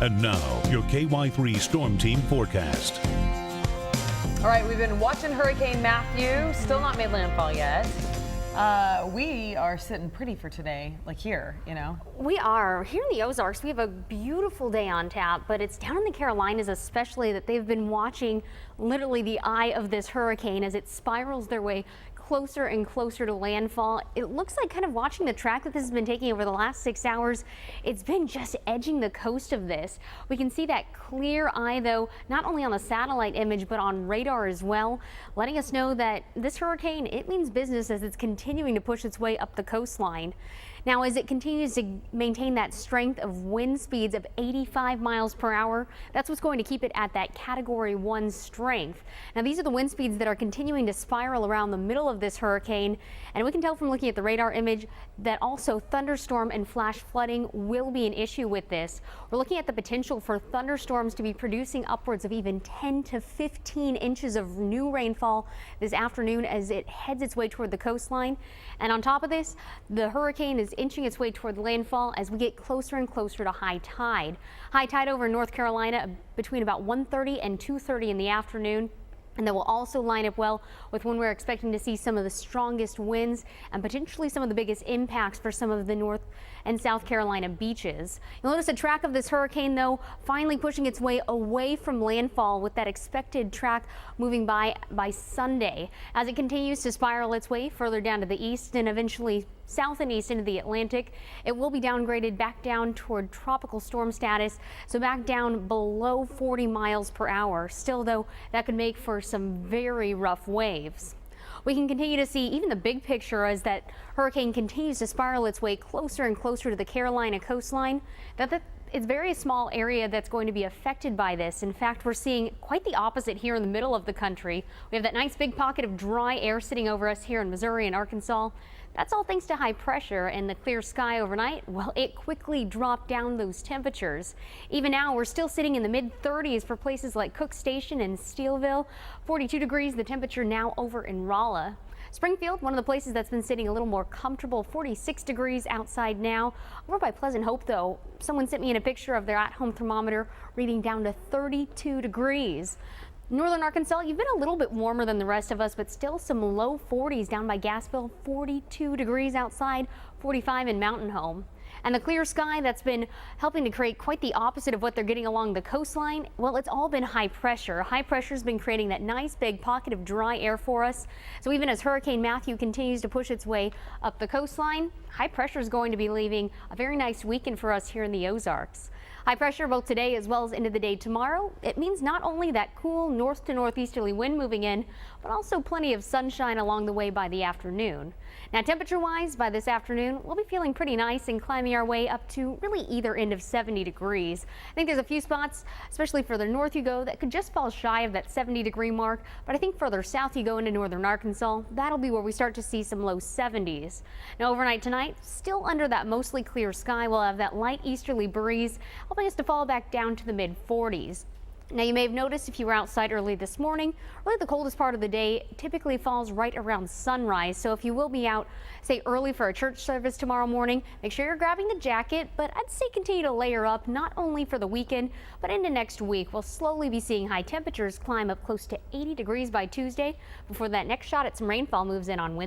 And now, your KY3 Storm Team forecast. All right, we've been watching Hurricane Matthew, still not made landfall yet. We are sitting pretty for today, like here, you know. We are. Here in the Ozarks, we have a beautiful day on tap, but it's down in the Carolinas especially that they've been watching literally the eye of this hurricane as it spirals their way closer and closer to landfall. It looks like kind of watching the track that this has been taking over the last 6 hours. It's been just edging the coast of this. We can see that clear eye though, not only on the satellite image, but on radar as well, letting us know that this hurricane, it means business as it's continuing to push its way up the coastline. Now, as it continues to maintain that strength of wind speeds of 85 miles per hour, that's what's going to keep it at that Category 1 strength. Now, these are the wind speeds that are continuing to spiral around the middle of this hurricane, and we can tell from looking at the radar image that also thunderstorm and flash flooding will be an issue with this. We're looking at the potential for thunderstorms to be producing upwards of even 10 to 15 inches of new rainfall this afternoon as it heads its way toward the coastline. And on top of this, the hurricane is inching its way toward landfall as we get closer and closer to high tide. High tide over North Carolina between about 1:30 and 2:30 in the afternoon. And that will also line up well with when we're expecting to see some of the strongest winds and potentially some of the biggest impacts for some of the North and South Carolina beaches. You'll notice a track of this hurricane, though, finally pushing its way away from landfall with that expected track moving by Sunday. As it continues to spiral its way further down to the east and eventually south and east into the Atlantic, it will be downgraded back down toward tropical storm status, so back down below 40 miles per hour. Still, though, that could make for some very rough waves. We can continue to see even the big picture as that hurricane continues to spiral its way closer and closer to the Carolina coastline. It's a very small area that's going to be affected by this. In fact, we're seeing quite the opposite here in the middle of the country. We have that nice big pocket of dry air sitting over us here in Missouri and Arkansas. That's all thanks to high pressure and the clear sky overnight. Well, it quickly dropped down those temperatures. Even now, we're still sitting in the mid-30s for places like Cook Station and Steelville. 42 degrees, the temperature now over in Rolla. Springfield, one of the places that's been sitting a little more comfortable, 46 degrees outside now. Over by Pleasant Hope, though, someone sent me in a picture of their at-home thermometer reading down to 32 degrees. Northern Arkansas, you've been a little bit warmer than the rest of us, but still some low 40s down by Gassville, 42 degrees outside, 45 in Mountain Home. And the clear sky that's been helping to create quite the opposite of what they're getting along the coastline. Well, it's all been high pressure. High pressure has been creating that nice big pocket of dry air for us. So even as Hurricane Matthew continues to push its way up the coastline, high pressure is going to be leaving a very nice weekend for us here in the Ozarks. High pressure both today as well as into the day tomorrow. It means not only that cool north to northeasterly wind moving in, but also plenty of sunshine along the way by the afternoon. Now, temperature-wise, by this afternoon, we'll be feeling pretty nice and climbing our way up to really either end of 70 degrees. I think there's a few spots, especially further north you go, that could just fall shy of that 70-degree mark. But I think further south you go into northern Arkansas, that'll be where we start to see some low 70s. Now, overnight tonight, still under that mostly clear sky, we'll have that light easterly breeze, helping us to fall back down to the mid-40s. Now, you may have noticed if you were outside early this morning, really the coldest part of the day typically falls right around sunrise. So if you will be out, say, early for a church service tomorrow morning, make sure you're grabbing the jacket, but I'd say continue to layer up not only for the weekend, but into next week. We'll slowly be seeing high temperatures climb up close to 80 degrees by Tuesday before that next shot at some rainfall moves in on Wednesday.